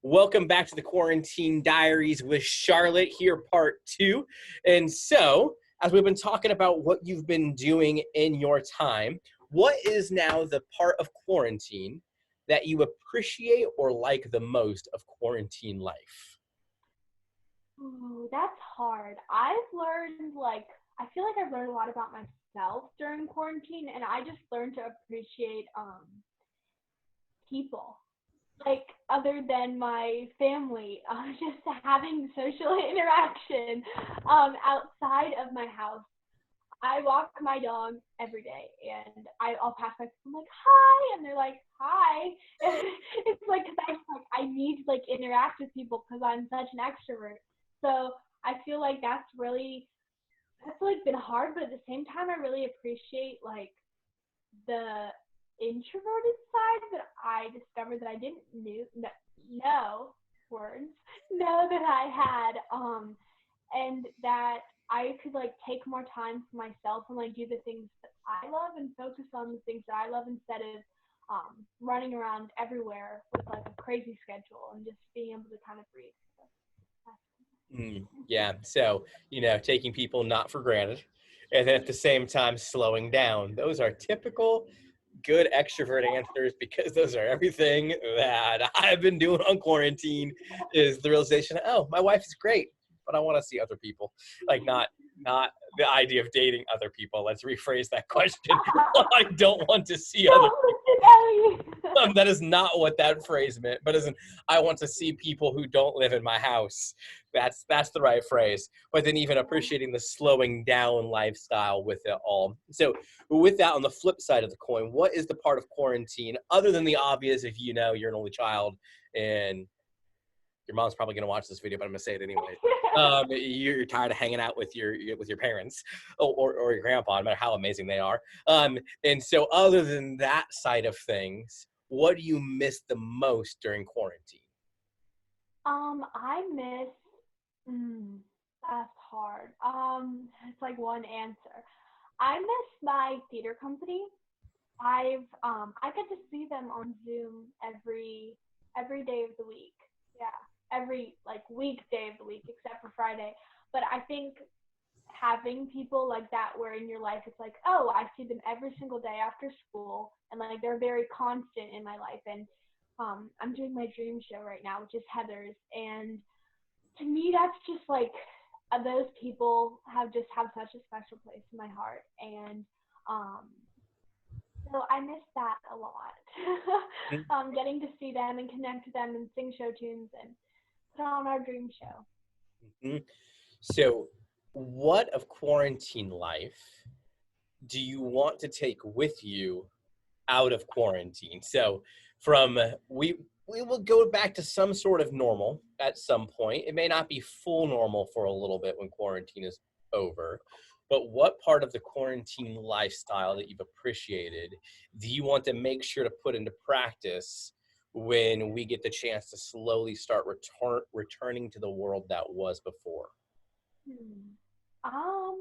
Welcome back to the Quarantine Diaries with Charlotte here, part two. And so, as we've been talking about what you've been doing in your time, what is now the part of quarantine that you appreciate or like the most of quarantine life? Ooh, that's hard. I feel like I've learned a lot about myself during quarantine, and I just learned to appreciate people, like other than my family, just having social interaction outside of my house. I walk my dog every day, and I'll pass by people. I'm like, hi, and they're like, hi. It's like, cause I need to like interact with people because I'm such an extrovert. So I feel like that's been hard, but at the same time, I really appreciate like the introverted side that I discovered that I didn't know words know that I had, and that I could like take more time for myself and like do the things that I love and focus on the things that I love instead of running around everywhere with like a crazy schedule and just being able to kind of breathe. So Yeah, so, taking people not for granted and then at the same time slowing down. Those are typical good extrovert answers because those are everything that I've been doing on quarantine is the realization, oh, my wife is great, but I want to see other people. Like not the idea of dating other people. Let's rephrase that question. I don't want to see other don't listen, Ellie. that is not what that phrase meant, but isn't I want to see people who don't live in my house. That's the right phrase. But then even appreciating the slowing down lifestyle with it all. So with that on the flip side of the coin, what is the part of quarantine other than the obvious if you're an only child and your mom's probably going to watch this video, but I'm going to say it anyway. You're tired of hanging out with your parents or your grandpa, no matter how amazing they are. And so other than that side of things, what do you miss the most during quarantine? I miss. That's hard. It's like one answer. I miss my theater company. I get to see them on Zoom every day of the week. Yeah, every like weekday of the week except for Friday. But I think having people like that where in your life it's like, oh, I see them every single day after school, and like they're very constant in my life. And I'm doing my dream show right now, which is Heather's, and to me that's just like those people have such a special place in my heart, and um so I miss that a lot. Getting to see them and connect with them and sing show tunes and put on our dream show. Mhm. So, what of quarantine life do you want to take with you out of quarantine? So from we will go back to some sort of normal at some point. It may not be full normal for a little bit when quarantine is over. But what part of the quarantine lifestyle that you've appreciated do you want to make sure to put into practice when we get the chance to slowly start returning to the world that was before? Hmm. Um,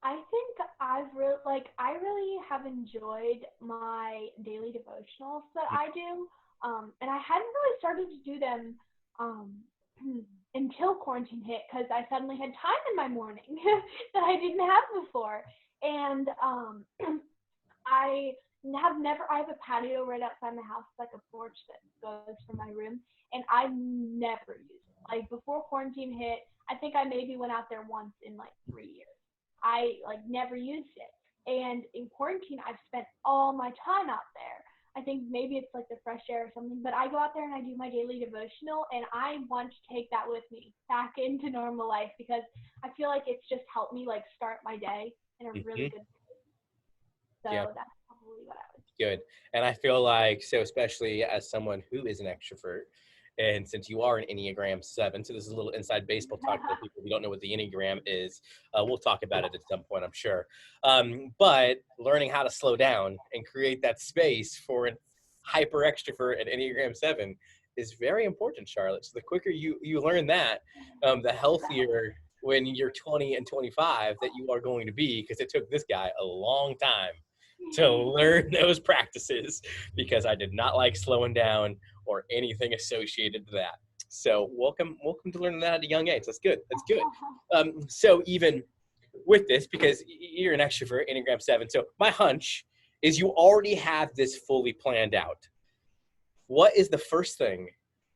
I think I really have enjoyed my daily devotionals that I do. And I hadn't really started to do them um, until quarantine hit because I suddenly had time in my morning that I didn't have before. And I I have a patio right outside my house, like a porch that goes from my room, and I never use it. Like before quarantine hit, I think I maybe went out there once in like 3 years. I like never used it. And in quarantine, I've spent all my time out there. I think maybe it's like the fresh air or something, but I go out there and I do my daily devotional, and I want to take that with me back into normal life because I feel like it's just helped me like start my day in a really Hmm. good. Yeah. So that's probably what I would. Good. And I feel like, so especially as someone who is an extrovert, and since you are an Enneagram 7, so this is a little inside baseball talk for people who don't know what the Enneagram is. We'll talk about it at some point, I'm sure. But learning how to slow down and create that space for an hyper extrovert and Enneagram 7 is very important, Charlotte. So the quicker you learn that, the healthier when you're 20 and 25 that you are going to be, because it took this guy a long time to learn those practices because I did not like slowing down or anything associated to that. So welcome to learning that at a young age. That's good. That's good. So even with this, because you're an extrovert, Enneagram 7, so my hunch is you already have this fully planned out. What is the first thing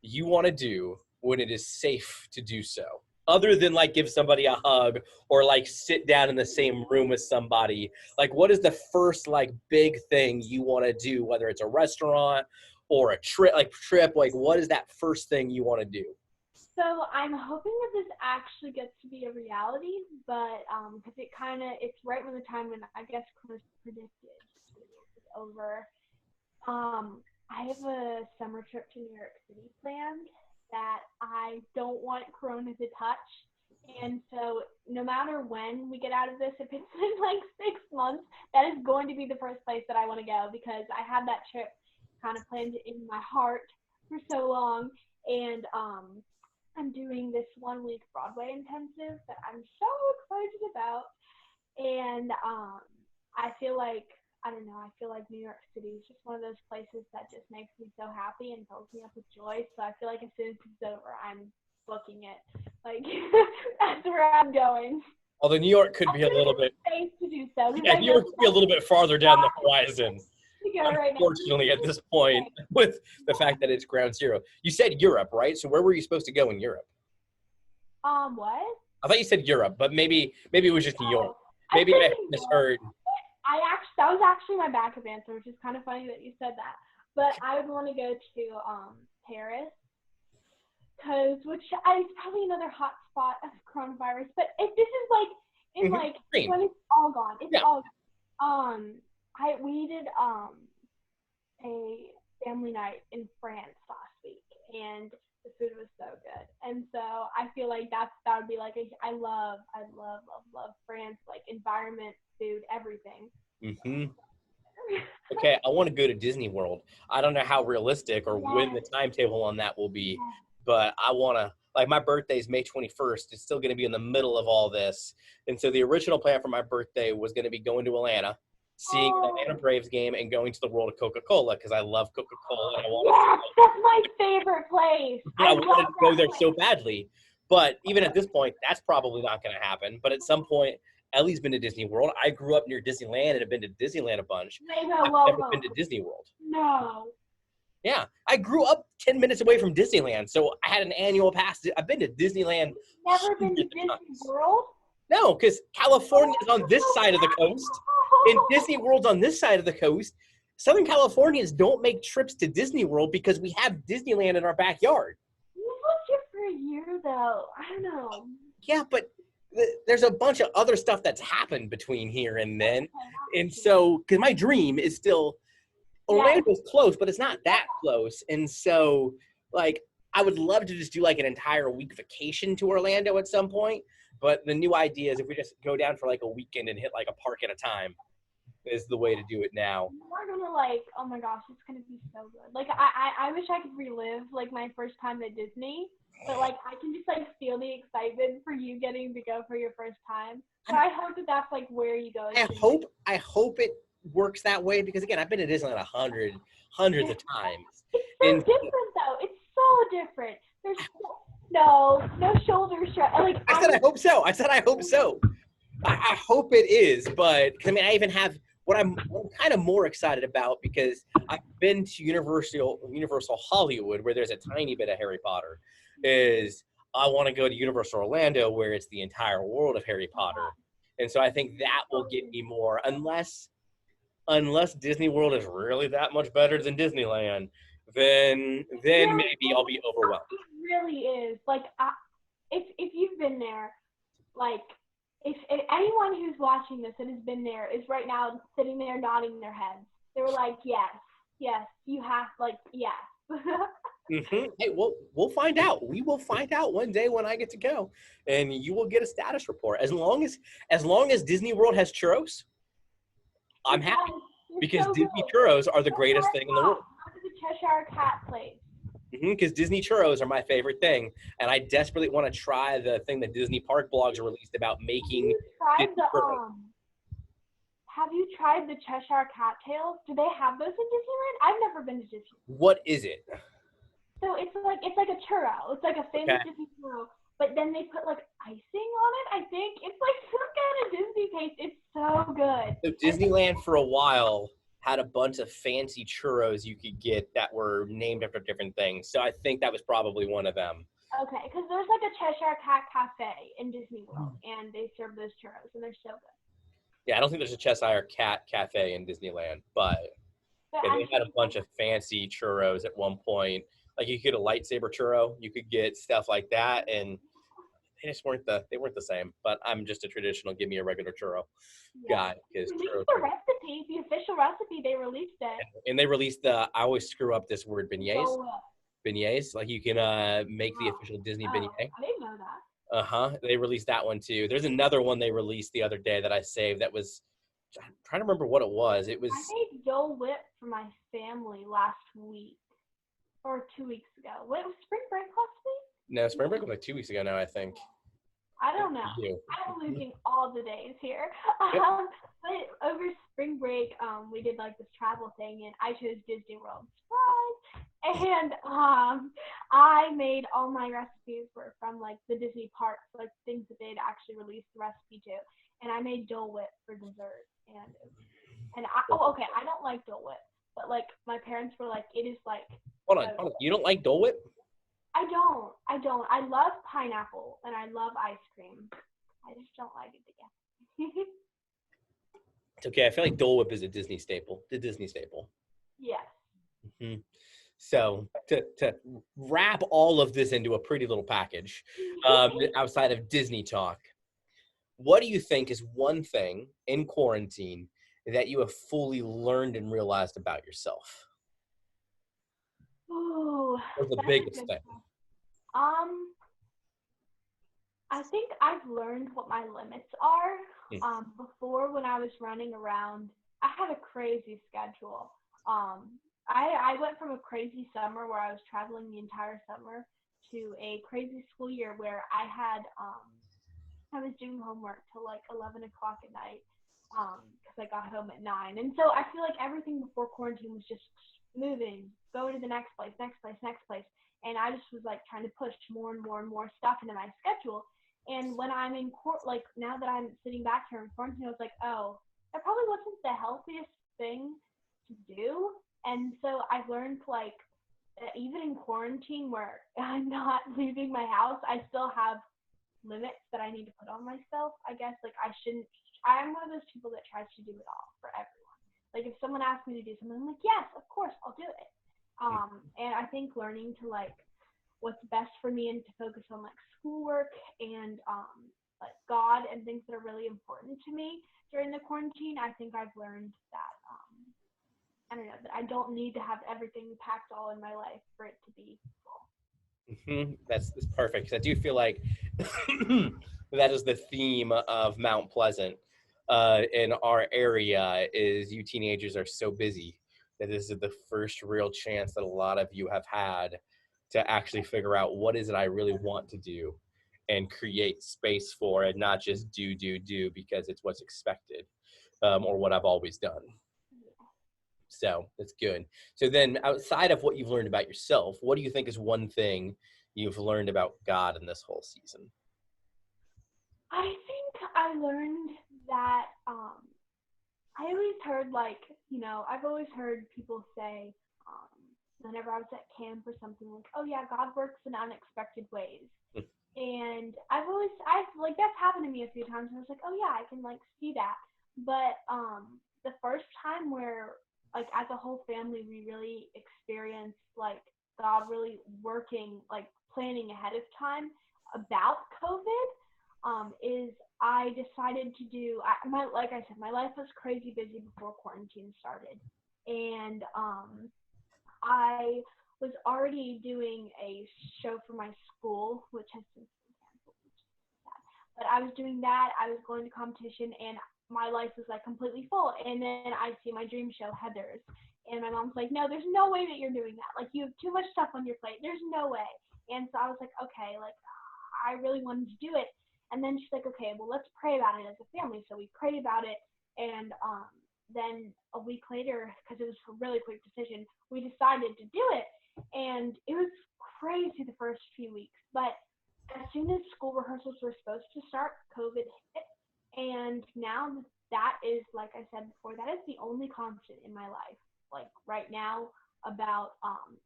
you want to do when it is safe to do so? Other than like give somebody a hug or like sit down in the same room with somebody, like what is the first like big thing you want to do, whether it's a restaurant or a trip, like what is that first thing you want to do? So I'm hoping that this actually gets to be a reality, but because it's right when the time when I guess Chris predicted is over. I have a summer trip to New York City planned that I don't want Corona to touch. And so no matter when we get out of this, if it's in like 6 months, that is going to be the first place that I want to go, because I had that trip kind of planned in my heart for so long. And I'm doing this 1-week Broadway intensive that I'm so excited about. And I feel like, I don't know, I feel like New York City is just one of those places that just makes me so happy and fills me up with joy. So I feel like as soon as it's over, I'm booking it. Like, that's where I'm going. Although New York could be a little bit, safe to do so. yeah, New York could be a little bit farther down the horizon. Right Unfortunately, at this point, with the fact that it's ground zero. You said Europe, right? So where were you supposed to go in Europe? What? I thought you said Europe, but maybe it was just New York. Maybe I misheard. That was actually my backup answer, which is kind of funny that you said that. But I would want to go to Paris, which is probably another hot spot of coronavirus. But if this is like when it's all gone, all gone. We did a family night in France last week, and the food was so good. And so I feel like that would be like I love France, like environment, food, everything. Okay, I want to go to Disney World. I don't know how realistic or when the timetable on that will be, but I want to, like my birthday is May 21st. It's still going to be in the middle of all this. And so the original plan for my birthday was going to be going to Atlanta, seeing the Atlanta Braves game, and going to the World of Coca-Cola because I love Coca-Cola. And I want that's my favorite place. I wanted to go there so badly. But even at this point, that's probably not going to happen. But at some point, Ellie's been to Disney World. I grew up near Disneyland and have been to Disneyland a bunch. I've never been to Disney World. No. Yeah, I grew up 10 minutes away from Disneyland, so I had an annual pass. I've been to Disneyland. Never been to Disney World? No, because California is on this side of the coast, and Disney World's on this side of the coast. Southern Californians don't make trips to Disney World because we have Disneyland in our backyard. You lived here for a year, though. I don't know. Yeah, but there's a bunch of other stuff that's happened between here and then. And so, because my dream is still, Orlando's close, but it's not that close. And so, like, I would love to just do like an entire week vacation to Orlando at some point. But the new idea is if we just go down for like a weekend and hit like a park at a time is the way to do it now. We're gonna like, oh my gosh, it's gonna be so good. Like I wish I could relive like my first time at Disney, but like I can just like feel the excitement for you getting to go for your first time. So I hope that that's like where you go. I hope it works that way because again, I've been to Disneyland hundreds of times. It's so different though. It's so different. There's no shoulder shrug. Like I said, I hope so. I hope it is, but I mean, I even have what I'm kind of more excited about because I've been to Universal Hollywood where there's a tiny bit of Harry Potter. Is I want to go to Universal Orlando where it's the entire world of Harry Potter, and so I think that will get me more unless Disney World is really that much better than Disneyland. Then maybe I'll be overwhelmed. It really is. Like, if you've been there, like, if anyone who's watching this and has been there is right now sitting there nodding their heads. They were like, yes, you have, like, yes. Hey, we'll find out. We will find out one day when I get to go, and you will get a status report. As long as Disney World has churros, I'm happy because so Disney churros are the greatest thing in the world. The Cheshire Cat place. Because Disney churros are my favorite thing, and I desperately want to try the thing that Disney Park blogs released about making churros. Have you tried the Cheshire Cat tails? Do they have those in Disneyland? I've never been to Disneyland. What is it? So it's like a churro. It's like a famous Okay. Disney churro, but then they put like icing on it. I think it's like some kind of Disney taste. It's so good. So And Disneyland for a while had a bunch of fancy churros you could get that were named after different things. So I think that was probably one of them. okay, because there's like a Cheshire Cat Cafe in Disney World, and they serve those churros, and they're so good. Yeah, I don't think there's a Cheshire Cat Cafe in Disneyland, but But yeah, I'm they sure had a you bunch of fancy churros at one point. Like you could get a lightsaber churro, you could get stuff like that, and they weren't the same. But I'm just a traditional give me a regular churro yeah. guy They because released churros the are. recipe, the official recipe. They released it. And they released the I always screw up this word beignets. So, Beignets, like you can make the official Disney oh, beignet. I didn't know that. Uh-huh. They released that one too. There's another one they released the other day that I saved that was I'm trying to remember what it was. It I was made Dole Whip for my family last week or 2 weeks ago. What was spring break last week? no, spring break was like 2 weeks ago now, I think. I don't know. You. I'm losing all the days here. Yep. But over spring break, we did like this travel thing, and I chose Disney World. Surprise! And I made all my recipes were from like the Disney parks, like things that they'd actually released the recipe to. And I made Dole Whip for dessert, and okay, I don't like Dole Whip, but like my parents were like, it is like Hold on. You don't like Dole Whip? I don't. I love pineapple and I love ice cream. I just don't like it together. It's okay. I feel like Dole Whip is a Disney staple. The Disney staple. Yes. Hmm. So to wrap all of this into a pretty little package, outside of Disney talk, what do you think is one thing in quarantine that you have fully learned and realized about yourself? Ooh, Or the that's a biggest good thing? one. Um, I think I've learned what my limits are. Hmm. Before when I was running around, I had a crazy schedule. I went from a crazy summer where I was traveling the entire summer to a crazy school year where I was doing homework till like 11 o'clock at night because I got home at 9. And so I feel like everything before quarantine was just moving, going to the next place, next place, next place. And I just was like trying to push more and more and more stuff into my schedule. And when I'm in court, like now that I'm sitting back here in quarantine, I was like, oh, that probably wasn't the healthiest thing to do. And so I've learned like even in quarantine where I'm not leaving my house, I still have limits that I need to put on myself. I guess like I shouldn't. I'm one of those people that tries to do it all for everyone. Like if someone asks me to do something, I'm like, yes, of course, I'll do it. And I think learning to like what's best for me and to focus on like schoolwork and like God and things that are really important to me during the quarantine. I think I've learned that I don't know that I don't need to have everything packed all in my life for it to be full. That's perfect because I do feel like that is the theme of Mount Pleasant in our area. Is you teenagers are so busy that this is the first real chance that a lot of you have had to actually figure out what is it I really want to do and create space for it, not just do because it's what's expected or what I've always done. So that's good. So then, outside of what you've learned about yourself, what do you think is one thing you've learned about God in this whole season? I think I learned that I always heard like, I've always heard people say whenever I was at camp or something like, oh yeah, God works in unexpected ways. And I've like that's happened to me a few times and I was like, oh yeah, I can like see that. But the first time where like as a whole family we really experienced like God really working, like planning ahead of time about COVID, is I decided to do like I said, my life was crazy busy before quarantine started. And I was already doing a show for my school, which has since been canceled, which is sad. But I was doing that. I was going to competition, and my life was like completely full. And then I see my dream show, Heather's, and my mom's like, "No, there's no way that you're doing that. Like you have too much stuff on your plate. There's no way." And so I was like, "Okay, like I really wanted to do it." And then she's like, "Okay, well let's pray about it as a family." So we prayed about it, and then a week later, because it was a really quick decision, we decided to do it. And it was first few weeks. But as soon as school rehearsals were supposed to start, COVID hit. And now that is, like I said before, that is the only constant in my life. Like right now, about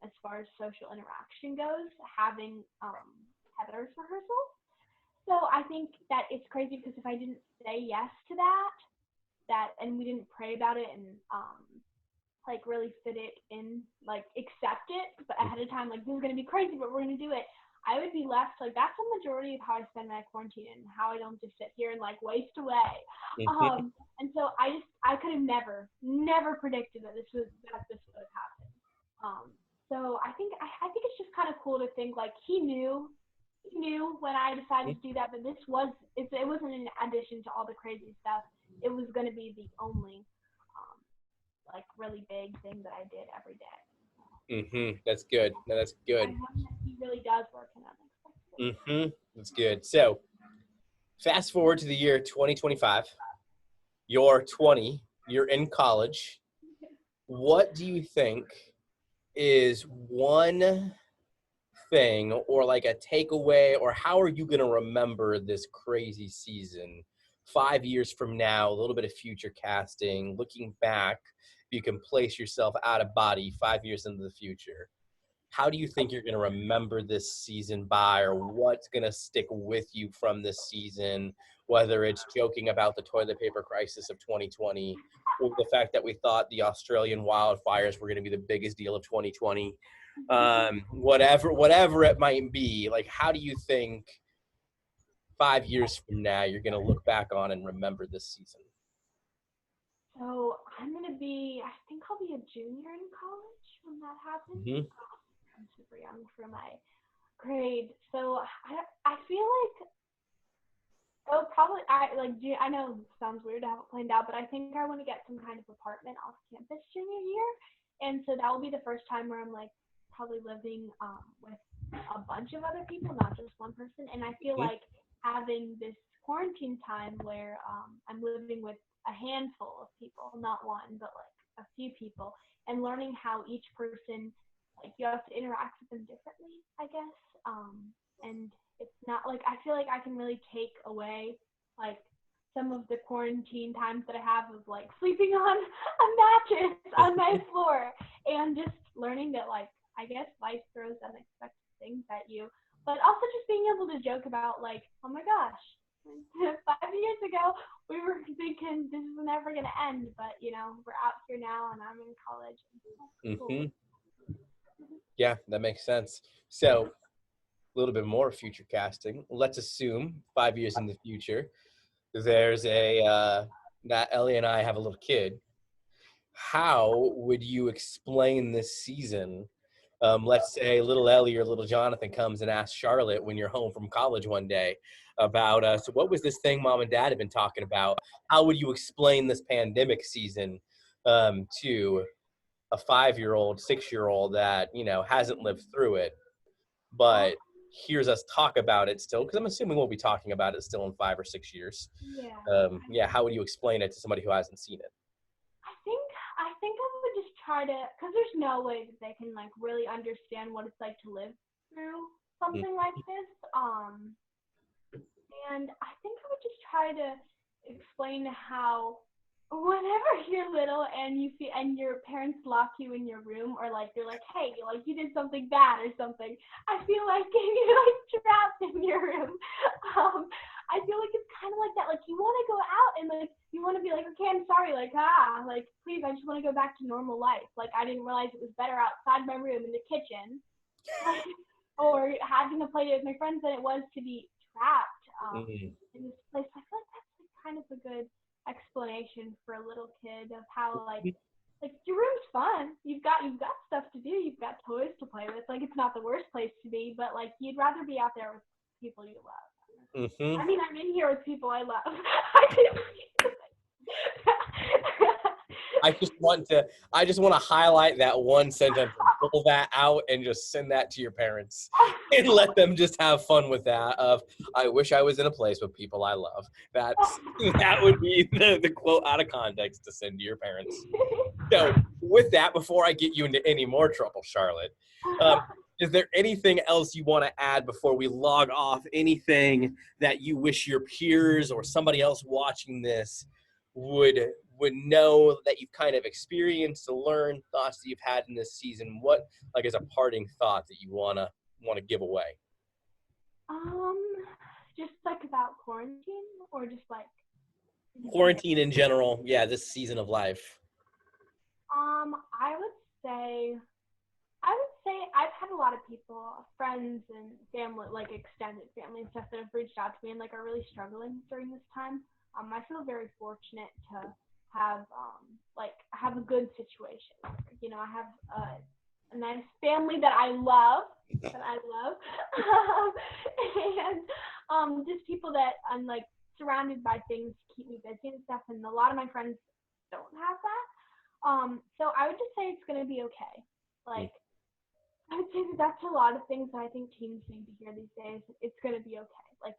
as far as social interaction goes, having Heather's rehearsal. So I think that it's crazy because if I didn't say yes to that, and we didn't pray about it and like really fit it in, like accept it, but ahead of time, like this is gonna be crazy, but we're gonna do it. I would be left like that's the majority of how I spend my quarantine and how I don't just sit here and like waste away. Mm-hmm. And so I could have never predicted that this would have happened. So I think it's just kind of cool to think like he knew when I decided to do that, but it wasn't in addition to all the crazy stuff. It was going to be the only like really big thing that I did every day. Mm-hmm. That's good. No, that's good. I know that he really does work in unexpected. Mm-hmm. That's good. So fast forward to the year 2025. You're 20. You're in college. What do you think is one thing or like a takeaway, or how are you going to remember this crazy season 5 years from now? A little bit of future casting, looking back, you can place yourself out of body 5 years into the future. How do you think you're going to remember this season by, or what's going to stick with you from this season, whether it's joking about the toilet paper crisis of 2020 or the fact that we thought the Australian wildfires were going to be the biggest deal of 2020, whatever it might be. Like, how do you think 5 years from now you're going to look back on and remember this season? So I think I'll be a junior in college when that happens. Mm-hmm. I'm super young for my grade. So I feel like I know it sounds weird to have it planned out, but I think I want to get some kind of apartment off campus junior year, and so that will be the first time where I'm like probably living with a bunch of other people, not just one person. And I feel like having this quarantine time where I'm living with a handful of people, not one, but like a few people, and learning how each person, like you have to interact with them differently, I guess. And it's not like I feel like I can really take away like some of the quarantine times that I have of like sleeping on a mattress on my floor and just learning that like I guess life throws unexpected things at you, but also just being able to joke about like, oh my gosh, 5 years ago we were thinking this is never going to end, but you know we're out here now and I'm in college. And cool. Mm-hmm. Yeah, that makes sense. So a little bit more future casting. Let's assume 5 years in the future, there's that Ellie and I have a little kid. How would you explain this season? Let's say little Ellie or little Jonathan comes and asks Charlotte when you're home from college one day about, so what was this thing mom and dad have been talking about? How would you explain this pandemic season to a 5-year-old, 6-year-old that, hasn't lived through it, but hears us talk about it still? Because I'm assuming we'll be talking about it still in 5 or 6 years. Yeah. How would you explain it to somebody who hasn't seen it? I think I would just try to, because there's no way that they can like really understand what it's like to live through something like this. And I think I would just try to explain how whenever you're little and your parents lock you in your room, or like they're like, hey, like you did something bad or something, I feel like you're like trapped in your room. I feel like it's kind of like that. Like you want to go out and like you want to be like, okay, I'm sorry, like like please, I just want to go back to normal life. Like I didn't realize it was better outside my room in the kitchen, or having to play with my friends than it was to be trapped in this place. I feel like that's like kind of a good explanation for a little kid of how like your room's fun. You've got stuff to do. You've got toys to play with. Like it's not the worst place to be, but like you'd rather be out there with people you love. Mm-hmm. I mean, I'm in here with people I love. I just want to highlight that one sentence and pull that out and just send that to your parents and let them just have fun with that. I wish I was in a place with people I love. That would be the quote out of context to send to your parents. So with that, before I get you into any more trouble, Charlotte, Is there anything else you want to add before we log off? Anything that you wish your peers or somebody else watching this would know that you've kind of experienced or learned, thoughts that you've had in this season? What, like, is a parting thought that you wanna give away? Um, just like about quarantine or just like in general. Quarantine in general, yeah, this season of life. I would say I've had a lot of people, friends and family, like extended family and stuff that have reached out to me and like are really struggling during this time. I feel very fortunate to have a good situation. You know, I have a nice family that I love, and just people that I'm like surrounded by things to keep me busy and stuff. And a lot of my friends don't have that. So I would just say it's gonna be okay. Like I would say that's a lot of things that I think teens need to hear these days. It's gonna be okay. Like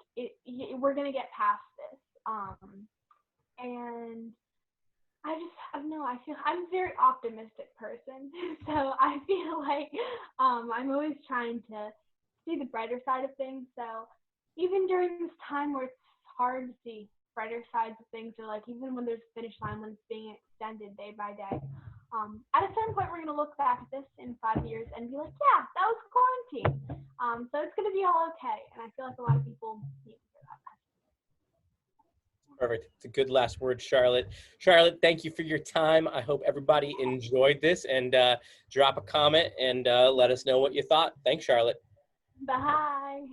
we're gonna get past this. And I don't know. I feel I'm a very optimistic person, so I feel like I'm always trying to see the brighter side of things. So even during this time where it's hard to see brighter sides of things, or like even when there's a finish line when it's being extended day by day, at a certain point we're gonna look back at this in 5 years and be like, yeah, that was quarantine. So it's gonna be all okay. And I feel like a lot of people need to hear that. Perfect. It's a good last word, Charlotte. Charlotte, thank you for your time. I hope everybody enjoyed this, and drop a comment and let us know what you thought. Thanks, Charlotte. Bye.